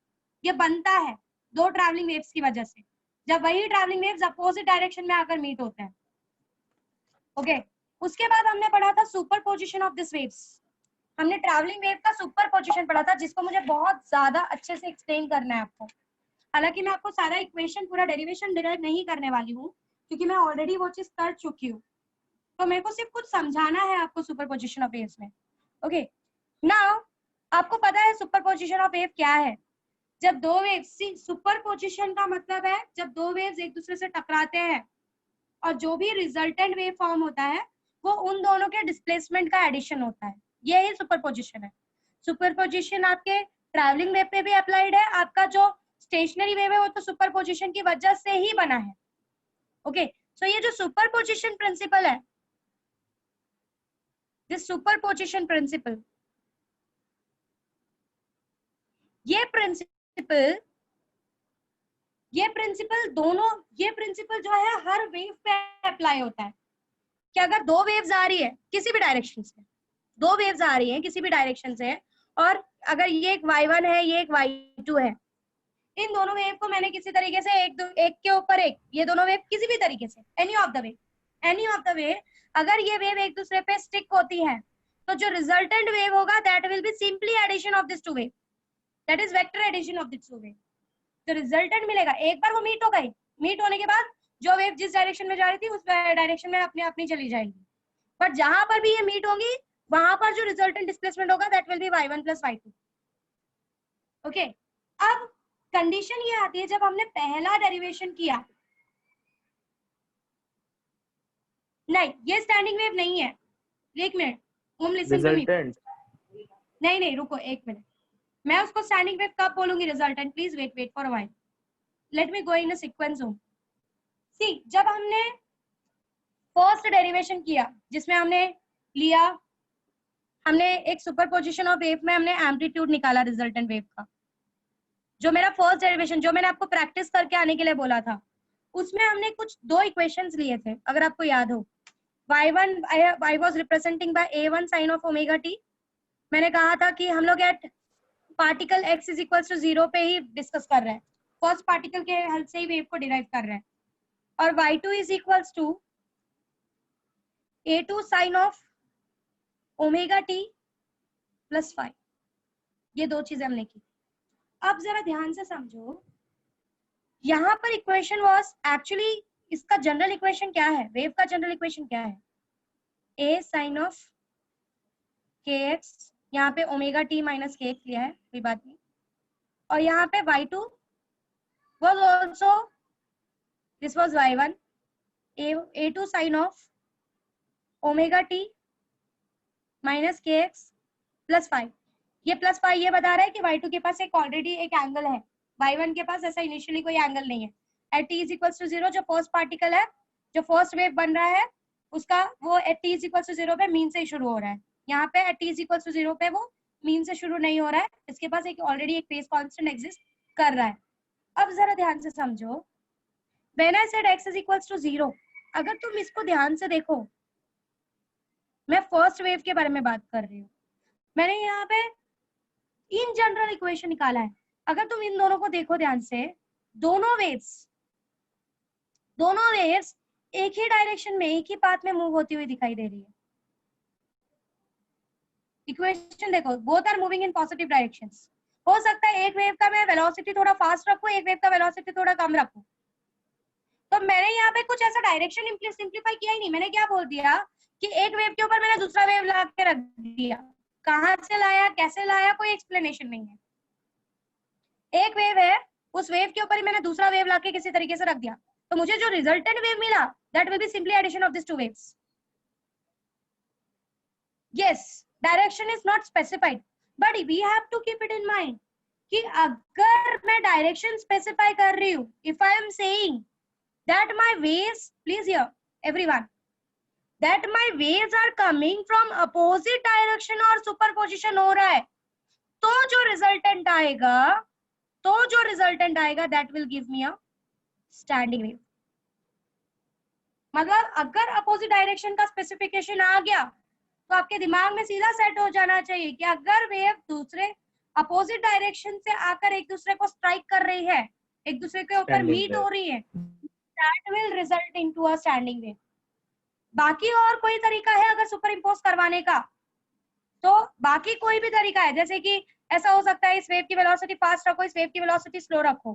ये बनता है दो ट्रैवलिंग वेव्स की वजह से, जब वही ट्रैवलिंग वेव्स अपोजिट डायरेक्शन में आकर मीट होते हैं। ओके, उसके बाद हमने पढ़ा था सुपरपोजिशन ऑफ दिस वेव्स, हमने ट्रैवलिंग वेव का सुपरपोजिशन पढ़ा था, जिसको मुझे बहुत ज्यादा अच्छे से एक्सप्लेन करना है आपको। हालांकि मैं आपको सारा इक्वेशन, पूरा डेरिवेशन डिराइव नहीं करने वाली हूँ, क्योंकि मैं ऑलरेडी वो चीज कर चुकी हूँ, तो मेरे को सिर्फ कुछ समझाना है आपको सुपरपोजिशन ऑफ वेव्स में। ओके, नाउ आपको पता है सुपरपोजिशन ऑफ वेव क्या है। जब दो वेव्स, सुपरपोजिशन का मतलब है जब दो वेव्स एक दूसरे से टकराते हैं और जो भी रिजल्टेंट वेव फॉर्म होता है वो उन दोनों के डिस्प्लेसमेंट का एडिशन होता है, यही सुपरपोजिशन है। सुपरपोजिशन आपके ट्रैवलिंग वेव पे भी अप्लाइड है, आपका जो स्टेशनरी वेव है वो तो सुपरपोजिशन की वजह से ही बना है। ओके, सो ये जो सुपरपोजिशन प्रिंसिपल है, दिस सुपरपोजिशन प्रिंसिपल, ये प्रिंसिपल दोनों, ये प्रिंसिपल जो है हर वेव पे अप्लाई होता है कि अगर दो वेव्स आ रही है किसी भी डायरेक्शन से, दो वेव्स आ रही हैं किसी भी डायरेक्शन से, और अगर ये एक y1 है, ये एक y2 है, इन दोनों वेव को मैंने किसी तरीके से एक के ऊपर एक, ये दोनों वेव किसी भी तरीके से, एनी ऑफ द वे, अगर ये वेव एक दूसरे पे स्टिक होती है तो जो रिजल्टेंट वेव होगा that will be simply addition of this two wave, that is vector addition of this two wave. तो रिजल्टेंट मिलेगा, एक बार वो मीट हो गई, मीट होने के बाद जो वेव जिस डायरेक्शन में जा रही थी उस डायरेक्शन में अपने अपनी चली जाएगी, बट जहां पर भी ये मीट होंगी वहां पर जो रिजल्टेंट डिस्प्लेसमेंट होगा that will B y1 plus y2। Okay, अब कंडीशन ये आती है जब हमने पहला डेरिवेशन किया, नहीं ये स्टैंडिंग वेव नहीं है, एक मिनट, तुम लिसन टू मी, नहीं रुको एक मिनट, मैं उसको स्टैंडिंग वेव कब बोलूंगी resultant, please wait for a while, let me go in a sequence home. See, जब हमने फर्स्ट डेरिवेशन किया जिसमें हमने लिया, हमने एक सुपरपोजिशन ऑफ वेव में हमने एम्पलीट्यूड निकाला रिजल्टेंट वेव का, जो मेरा फर्स्ट डेरिवेशन, जो मैंने आपको प्रैक्टिस करके आने के लिए बोला था, उसमें हमने कुछ दो इक्वेशंस लिए थे, अगर आपको याद हो। y1 I was representing by a1 sin of omega t, मैंने कहा था कि हम लोग at particle x is equal to 0 पे ही डिस्कस कर रहे हैं, फर्स्ट पार्टिकल के हेल्प से ही वेव को डिराइव कर रहे हैं, और y2 is equals to a2 sin of omega t plus 5, ये दो चीजें हमने की। अब जरा ध्यान से समझो, यहाँ पर इक्वेशन वाज एक्चुअली, इसका जनरल इक्वेशन क्या है, वेव का जनरल इक्वेशन क्या है, a sin of kx, यहाँ पे ओमेगा t माइनस kx लिया है, कोई बात नहीं, और यहाँ पे y2 was also, this was y1, a2 sin of omega t minus के एक्स प्लस 5। ये प्लस 5 ये बता रहा है कि y2 के पास एक ऑलरेडी एक एंगल है, y1 के पास ऐसा इनिशियली कोई एंगल नहीं है। At t is equal to 0 जो फर्स्ट पार्टिकल है, जो फर्स्ट वेव बन रहा है उसका, वो at t is equal to 0 पे मीन से ही शुरू हो रहा है। यहाँ पे at t is equal to 0 पे वो मीन से शुरू नहीं हो रहा है, इसके पास एक ऑलरेडी एक फेज कांस्टेंट एग्जिस्ट कर रहा है। अब जरा ध्यान से समझो, when I said x is equal to 0, अगर तुम इसको ध्यान से देखो, मैं फर्स्ट वेव के बारे में बात कर रही हूँ, मैंने यहाँ पे इन जनरल इक्वेशन निकाला है। अगर तुम इन दोनों को देखो ध्यान से, दोनों वेव्स एक ही डायरेक्शन में, एक ही पाथ में मूव होती हुई दिखाई दे रही है। इक्वेशन देखो, both are moving in positive directions. हो सकता है एक वेव का मैं वेलोसिटी थोड़ा फास्ट रखूं, एक वेव का वेलोसिटी थोड़ा कम रखूं। तो मैंने यहाँ पे कुछ ऐसा डायरेक्शन सिंप्लीफाई किया ही नहीं। मैंने क्या बोल दिया कि एक वेव के ऊपर मैंने दूसरा वेव ला के रख दिया। कहाँ से लाया, कैसे लाया, कोई एक्सप्लेनेशन नहीं है। एक वेव है, उस वेव के ऊपर ही मैंने दूसरा वेव लाके किसी तरीके से रख दिया, तो मुझे जो रिजल्टेंट वेव मिला, that will be simply addition of this two waves. Yes, direction is not specified, but we have to keep it in mind कि अगर मैं डायरेक्शन स्पेसिफाई कर रही हूँ, if I am saying that my waves, please hear everyone, that my waves are coming from opposite direction और superposition हो रहा है, तो जो रिजल्टेंट आएगा that will give me a standing wave। मतलब अगर अपोजिट डायरेक्शन का स्पेसिफिकेशन आ गया तो आपके दिमाग में सीधा सेट हो जाना चाहिए कि अगर वेव दूसरे अपोजिट डायरेक्शन से आकर एक दूसरे को स्ट्राइक कर रही है, एक दूसरे के ऊपर मीट हो रही है, that will result into a standing wave। बाकी और कोई तरीका है अगर सुपर इम्पोज करवाने का, तो बाकी कोई भी तरीका है, जैसे कि ऐसा हो सकता है इस वेव की वेलोसिटी फास्ट रखो, इस वेव की वेलोसिटी स्लो रखो,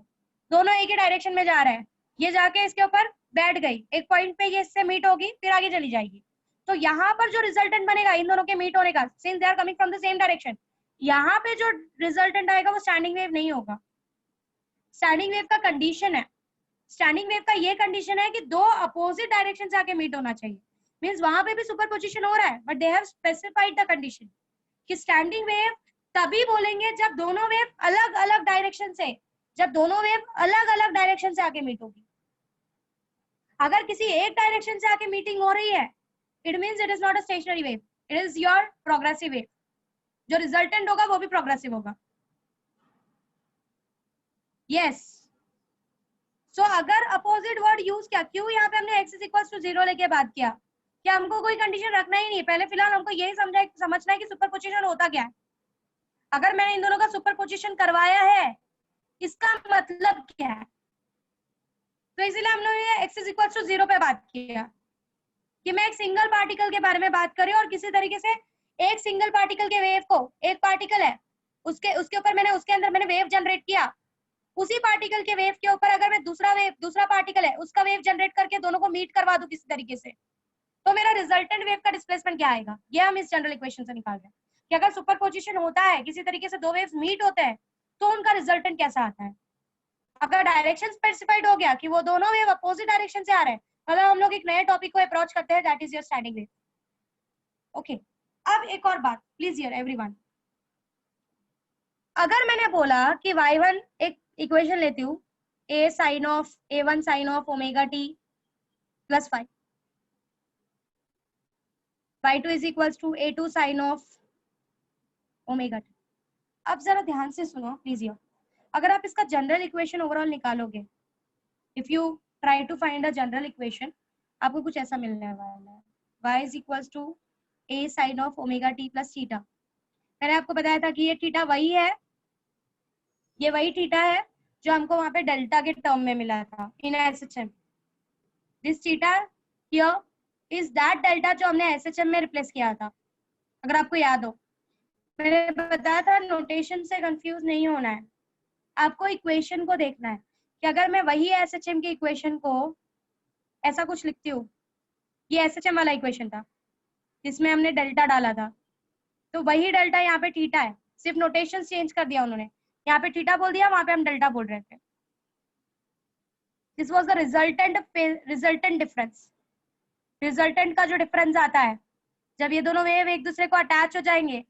दोनों एक ही डायरेक्शन में जा रहे हैं, ये जाके इसके ऊपर बैठ गई, एक पॉइंट पे ये इससे मीट होगी, फिर आगे चली जाएगी, तो यहाँ पर जो रिजल्टेंट बनेगा इन दोनों के मीट होने का, since they are coming from the same direction, यहाँ पे जो रिजल्टेंट आएगा वो स्टैंडिंग वेव नहीं होगा। स्टैंडिंग वेव का कंडीशन है, स्टैंडिंग वेव का ये कंडीशन है कि दो अपोजिट डायरेक्शन से आके मीट होना चाहिए। मींस वहां पे भी सुपरपोजिशन हो रहा है, but they have specified the condition कि स्टैंडिंग वेव तभी बोलेंगे जब दोनों वेव अलग अलग डायरेक्शन से, आके मीट होगी। अगर किसी एक डायरेक्शन से आके मीटिंग हो रही है, it means it is not a stationary wave, it is your progressive wave. जो रिजल्टेंट होगा वो भी प्रोग्रेसिव होगा। यस, सो अगर अपोजिट वर्ड यूज किया, क्यों यहाँ पे हमने x = 0 लेके बात किया, क्या हमको कोई कंडीशन रखना ही नहीं, पहले फिलहाल हमको यही समझना है कि सुपरपोजिशन होता क्या है। अगर मैंने इन दोनों का सुपरपोजिशन करवाया है, इसका मतलब क्या है, तो इसीलिए हम लोग ये x = 0 पे बात किया कि मैं एक सिंगल पार्टिकल के बारे में बात कर रही हूँ और किसी तरीके से एक सिंगल पार्टिकल के वेव को, एक पार्टिकल है उसके ऊपर मैंने, उसके अंदर मैंने वेव जनरेट किया, उसी पार्टिकल के वेव के ऊपर अगर मैं दूसरा पार्टिकल है उसका वेव जनरेट करके दोनों को मीट करवा दूं किसी तरीके से, तो मेरा रिजल्टेंट वेव का डिस्प्लेसमेंट क्या आएगा, ये हम इस जनरल इक्वेशन से निकाल रहे हैं कि अगर सुपरपोजिशन होता है, किसी तरीके से दो वेव्स मीट होते हैं, तो उनका रिजल्टेंट कैसा आता है। अगर डायरेक्शन स्पेसिफाइड हो गया कि वो दोनों वेव अपोजिट डायरेक्शन से आ रहे हैं, मतलब हम लोग एक नए टॉपिक को अप्रोच करते हैं, that is your standing wave. Okay, अब एक और बात, प्लीज हियर एवरीवन, अगर मैंने बोला कि y1 एक इक्वेशन लेती हूँ, a1 sin of omega t plus 5, y2 is equals to a2 sin of omega t। अब जरा ध्यान से सुनो प्लीज, अगर आप इसका जनरल इक्वेशन ओवरऑल निकालोगे, if you try to find a general equation, आपको कुछ ऐसा मिलने वाला है, y is equals to a sin of omega t plus theta. मैंने आपको बताया था कि ये थीटा वही है, ये वही थीटा है जो हमको वहां पे डेल्टा के टर्म में मिला था इन SHM। This theta here is that delta जो हमने SHM में रिप्लेस किया था, अगर आपको याद हो। मैंने बताया था नोटेशन से कंफ्यूज नहीं होना है, आपको इक्वेशन को देखना है कि अगर मैं वही SHM की इक्वेशन को ऐसा कुछ लिखती हूँ, ये SHM वाला इक्वेशन था जिसमें हमने डेल्टा डाला था, तो वही डेल्टा यहाँ पे थीटा है, सिर्फ नोटेशन चेंज कर दिया उन्होंने, यहाँ पे थीटा बोल दिया, वहां पे हम डेल्टा बोल रहे थे। This was the resultant difference. Resultant का जो डिफरेंस आता है जब ये दोनों वेव एक दूसरे को अटैच हो जाएंगे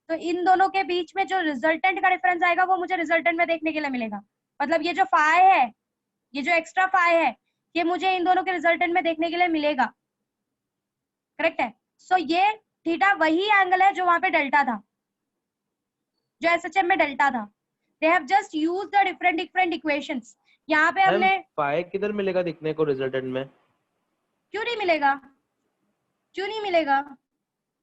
तो इन दोनों के बीच में जो रिजल्टेंट का डिफरेंस आएगा वो मुझे रिजल्टेंट में देखने के लिए मिलेगा। मतलब ये जो फाई है, ये जो एक्स्ट्रा फाई है, ये मुझे इन दोनों के रिजल्टेंट में देखने के लिए मिलेगा। करेक्ट है। सो ये थीटा वही एंगल है जो वहां पे डेल्टा था, जो एसएचएम में डेल्टा था। They have just used the different equations. यहाँ पे हमने फाई किधर मिलेगा दिखने को रिजल्टेंट में? क्यों नहीं मिलेगा, क्यों नहीं मिलेगा?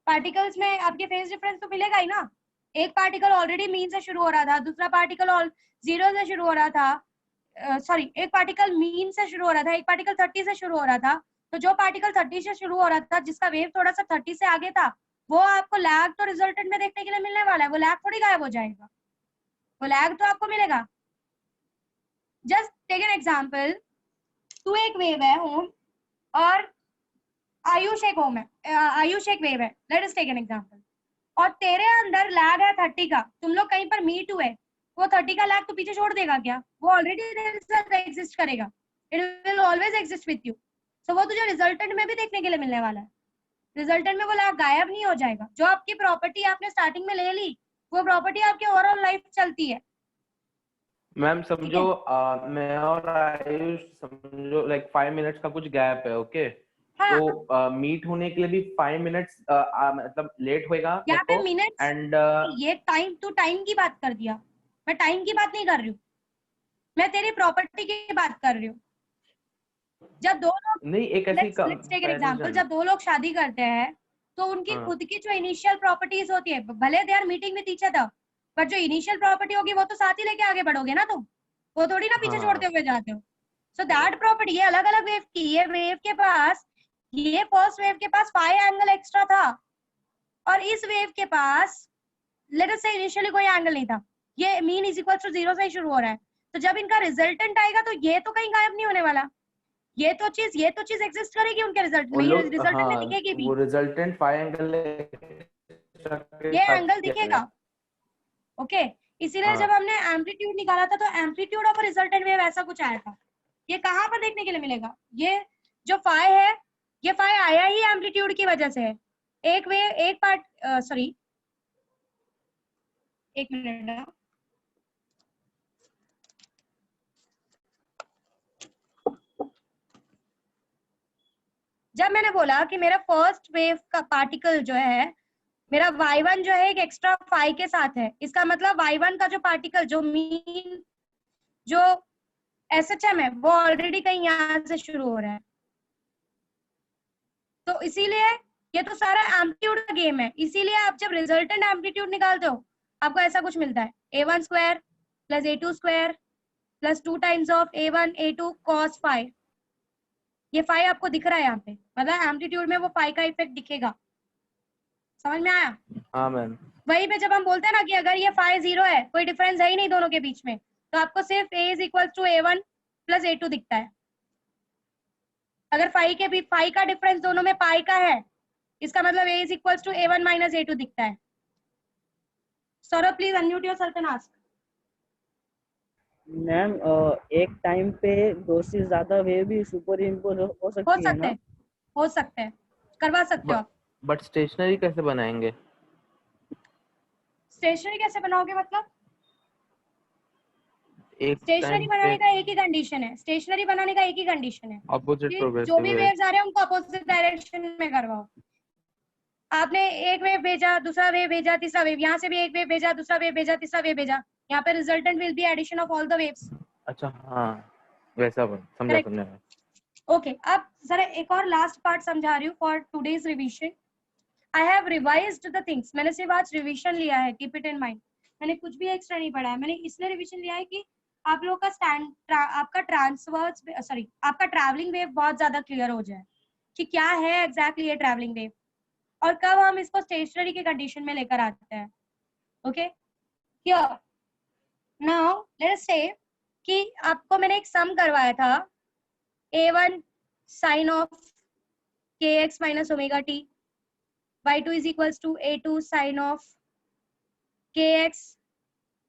पार्टिकल्स में आपके फेज डिफरेंस तो मिलेगा ही ना। एक पार्टिकल ऑलरेडी मीन से शुरू हो रहा था, दूसरा पार्टिकल और 0 से शुरू हो रहा था। सॉरी, एक पार्टिकल मीन से शुरू हो रहा था, एक पार्टिकल 30 से शुरू हो रहा था। तो जो पार्टिकल 30 से शुरू हो रहा था, जिसका वेव थोड़ा सा 30 से आगे था, वो आपको लैग तो रिजल्टेंट में देखने के लिए मिलने वाला है। वो लैग थोड़ी गायब हो जाएगा, वो लैग तो आपको मिलेगा। जस्ट टेक एन एग्जांपल, तू एक वेव है होम और आयुष एक होम है, आयुष एक वेव है। Let us take an example. और तेरे अंदर लैग है 30 का, तुम लोग कहीं पर मीट हुए, वो 30 का लैग तो पीछे छोड़ देगा क्या? वो ऑलरेडी एग्जिस्ट करेगा, it will always exist with you. So वो तुझे रिजल्टेंट में भी देखने के लिए मिलने वाला है। रिजल्टेंट में वो लैग गायब नहीं हो जाएगा। जो आपकी प्रॉपर्टी आपने स्टार्टिंग में ले ली, वो प्रॉपर्टी आपकी ओवरऑल लाइफ चलती है। मैम समझो मैं और आयुष समझो लाइक 5 मिनट्स का कुछ गैप है, ओके? हाँ, तो मीट होने के लिए भी 5 मिनट्स मतलब लेट होएगा यहाँ पे मेरे को। मिनट्स एंड ये टाइम, तू टाइम की बात कर दिया। मैं टाइम की बात नहीं कर रही हूँ, मैं तेरी प्रॉपर्टी की बात कर रही हूँ। जब दो लोग, नहीं, एक ऐसी लेट्स टेक एन एग्जांपल, जब दो लोग शादी करते हैं तो उनकी खुद की जो इनिशियल प्रॉपर्टीज होती है, भले they are meeting with each other, but जो इनिशियल प्रॉपर्टी होगी वो तो साथ ही लेके आगे बढ़ोगे ना तुम, वो थोड़ी ना पीछे छोड़ते हुए जाते हो। सो दैट प्रॉपर्टी, ये अलग अलग वेव की, ये वेव के पास, ये फर्स्ट वेव के पास फाई एंगल एक्स्ट्रा था और इस वेव के पास लेट अस से इनिशियली कोई एंगल नहीं था। ये मीन इज इक्वल टू 0 से ही शुरू हो रहा है। तो जब इनका रिजल्टेंट आएगा तो ये तो कहीं गायब नहीं होने वाला, ये तो चीज एग्जिस्ट करेगी उनके रिजल्ट में, ये रिजल्टेंट में दिखेगी भी, वो रिजल्टेंट फाई एंगल ये एंगल दिखेगा। ओके, इसीलिए जब हमने एम्पलीट्यूड निकाला था तो एम्पलीट्यूड ऑफ रिजल्टेंट वेव ऐसा कुछ आया था। ये कहाँ पर देखने के लिए मिलेगा? ये जो फाई है, ये फाई आया ही एम्पलीट्यूड की वजह से है। एक वेव, एक पार्ट, सॉरी एक मिनट, जब मैंने बोला कि मेरा फर्स्ट वेव का पार्टिकल जो है, मेरा y1 जो है एक एक्स्ट्रा फाई के साथ है, इसका मतलब y1 का जो पार्टिकल, जो मीन, जो एसएचएम है, वो ऑलरेडी कहीं यहाँ से शुरू हो रहा है। तो इसीलिए ये तो सारा एम्पलीट्यूड का गेम है। इसीलिए आप जब रिजल्टेंट एम्पलीट्यूड निकालते हो, आपको ऐसा कुछ मिलता है, a1 square plus a2 square plus 2 times of a1 a2 cos phi. ये फाई आपको दिख रहा है यहाँ पे, मतलब एम्पलीट्यूड में वो फाई का इफेक्ट दिखेगा। समझ में आया? हाँ मैम। वहीं पे जब हम बोलते हैं ना कि अगर ये फाई 0 है, कोई डिफरेंस है ही नहीं दोनों के बीच में, तो आपको सिर्फ a is equal to a1 plus a2 दिखता है। अगर फाई के भी, फाई का डिफरेंस दोनों में पाई का है, इसका मतलब a is equal to a1 minus a2 दिखता है। Saurabh please unmute yourself and ask. Ma'am एक टाइम पे दो से ज्यादा वेव भी सुपर इम्पोज हो सकती है ना? हो सकते हैं, करवा सकते हो आप। बट स्टेशनरी कैसे बनाएंगे? स्टेशनरी कैसे बनाओगे मतलब? एक स्टेशनरी बनाने का एक ही कंडीशन है, स्टेशनरी बनाने का एक ही कंडीशन है, ऑपोजिट प्रोग्रेसिव जो भी वेव्स आ रहे हैं उनको अपोजिट डायरेक्शन में करवाओ। आपने एक वेव भेजा, दूसरा वेव भेजा, तीसरा वेव, यहाँ से भी एक वेव भेजा, दूसरा वेव भेजा, तीसरा वेव भेजा, यहाँ पे resultant will be addition of all the waves. अच्छा हाँ, वैसा बन समझा। ओके, अब जरा एक और लास्ट पार्ट समझा रही हूँ for today's revision. I have revised the things, मैंने सिर्फ आज रिवीजन लिया है, कीप इट इन माइंड। मैंने कुछ भी एक्स्ट्रा नहीं पढ़ा है, मैंने इसलिए रिवीजन लिया है कि आप लोगों का आपका ट्रांसवर्स, सॉरी आपका ट्रैवलिंग वेव बहुत ज्यादा क्लियर हो जाए कि क्या है एग्जैक्टली ये ट्रैवलिंग वेव और कब हम इसको स्टेशनरी के कंडीशन में लेकर आते हैं। Okay, here now let us से कि आपको मैंने एक सम करवाया था, a1 sin of kx minus omega t, y2 is equals to a2 sin of kx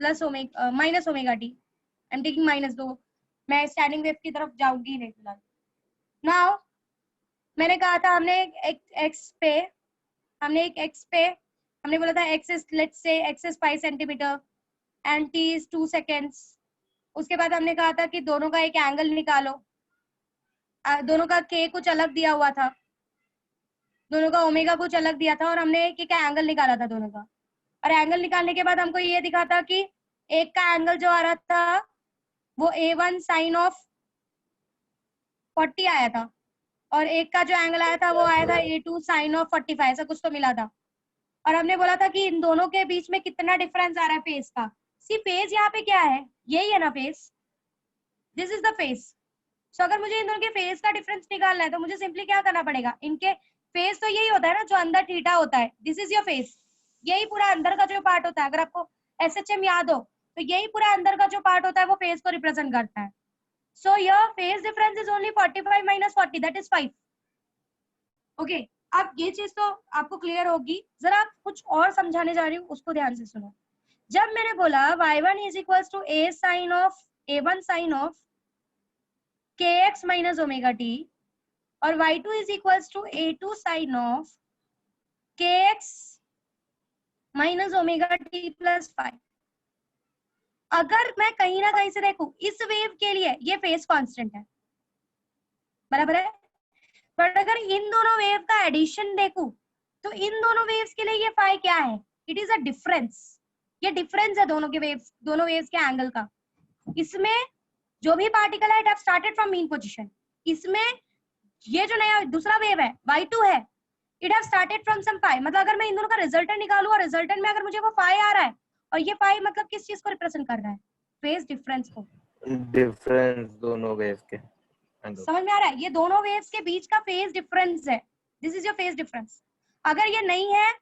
plus omega minus omega t. I'm taking minus, दो मैं स्टैंडिंग वेव की तरफ जाऊंगी नहीं फिलहाल। नाउ मैंने कहा था हमने x पे हमने एक x पे हमने बोला था x is let's say x is 5 centimetre and t is 2 seconds. उसके बाद हमने कहा था कि दोनों का एक एंगल निकालो, दोनों का k कुछ अलग दिया हुआ था, दोनों का ओमेगा कुछ अलग दिया था और हमने एक एंगल निकाला था दोनों का। और एंगल निकालने के बाद हमको ये दिखा था कि एक का एंगल जो आ रहा था वो A1 साइन ऑफ 40 आया था और एक का जो एंगल आया था वो आया था A2 साइन ऑफ 45, ऐसा कुछ तो मिला था। और हमने बोला था कि इन दोनों के बीच में कितना डिफरेंस आ रहा है फेज का। सी फेज यहाँ पे क्या है, यही है ना phase, this is the phase. So अगर मुझे इन दोनों के फेज का डिफरेंस निकालना है तो मुझे सिंपली क्या करना पड़ेगा, इनके फेज तो यही होता है ना जो अंदर थीटा होता है, दिस इज योर फेज, यही पूरा अंदर का जो पार्ट होता है। अगर आपको SHM याद हो तो यही पूरा अंदर का जो पार्ट होता है वो फेज को रिप्रेजेंट करता है। So your phase difference is only 45 minus 40 that is 5। Okay, अब ये चीज तो आपको क्लियर होगी। जरा कुछ और समझाने जा रही हूँ, उसको ध्यान से सुनो। जब मैंने बोला y1 is equals to a sine of a1 sine of kx minus omega t और y2 is equals to a2 sine of kx minus omega t plus 5, अगर मैं कहीं ना कहीं से देखूं इस वेव के लिए ये फेज कांस्टेंट है, बराबर है। बट अगर इन दोनों वेव का एडिशन देखूं तो इन दोनों वेव्स के लिए ये फाई क्या है, इट इज अ डिफरेंस। ये डिफरेंस है दोनों के वेव्स, दोनों वेव्स के एंगल का। इसमें जो भी पार्टिकल है it have started from mean position, इसमें ये जो नया दूसरा वेव है y2 है, it have started from some phi. मतलब अगर मैं इन दोनों का रिजल्टेंट निकालूं और रिजल्टेंट में अगर मुझे वो फाई आ रहा है और ये फाई मतलब किस चीज को रिप्रेजेंट कर रहा है, फेज डिफरेंस को। डिफरेंस दोनों वेव के समझ में आ रहा है, ये दोनों वेव्स के बीच का फेज डिफरेंस है, this is your phase difference. अगर ये नहीं है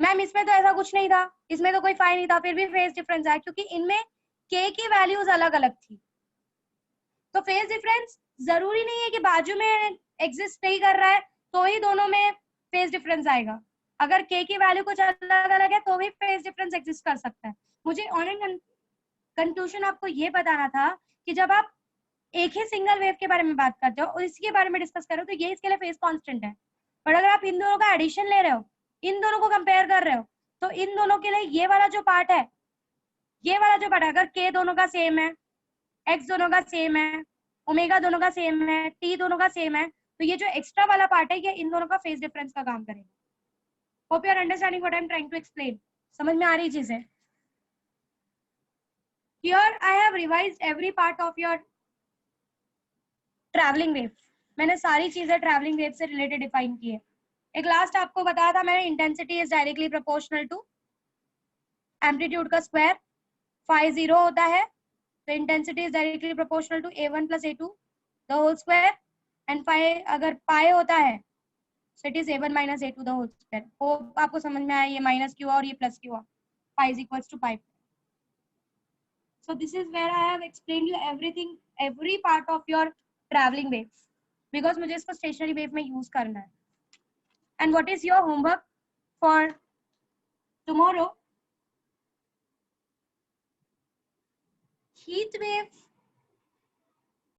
मैम इसमें तो ऐसा कुछ नहीं था, इसमें तो कोई फाई नहीं था, फिर भी फेज डिफरेंस है क्योंकि इनमें k की वैल्यूज अलग अलग थी। तो फेज डिफरेंस जरूरी नहीं है कि बाजू में एग्जिस्ट नहीं कर रहा है तो ही दोनों में फेज डिफरेंस आएगा। अगर k की वैल्यू कुछ अलग अलग है तो भी फेज डिफरेंस एग्जिस्ट कर सकता है। मुझे ऑन एंड कंक्लूजन आपको ये बताना था कि जब आप एक ही सिंगल वेव के बारे में बात करते हो और इसके बारे में डिस्कस कर रहे हो तो ये इसके लिए फेज कांस्टेंट है। पर अगर आप इन दोनों का एडिशन ले रहे हो, इन दोनों को कंपेयर कर रहे हो तो इन दोनों के लिए ये वाला जो पार्ट है, ये वाला जो पार्ट है, अगर k दोनों का सेम है, x दोनों का सेम है, ओमेगा दोनों का सेम है, t दोनों का सेम है, तो ये जो एक्स्ट्रा वाला पार्ट है ये इन दोनों का फेज डिफरेंस का काम करेगा। Hope you are understanding what I am trying to explain. समझ में आ रही चीजें? Here I have revised every part of your travelling wave. मैंने सारी चीजें ट्रैवलिंग वेव से रिलेटेड डिफाइन की है। एक लास्ट आपको बताया था मैंने, intensity is directly proportional to amplitude का स्क्वायर। फाई 0 होता है तो intensity is directly proportional to a1 plus a2 the whole square and phi अगर पाई होता है so it is a1 minus a2 the whole square. Hope आपको समझ में आया, ये माइनस क्यू और ये प्लस क्यू, pi is equals to pi. So this is where I have explained you everything, every part of your traveling wave, because मुझे इसको stationary wave में use करना है। And what is your homework for tomorrow? Heat wave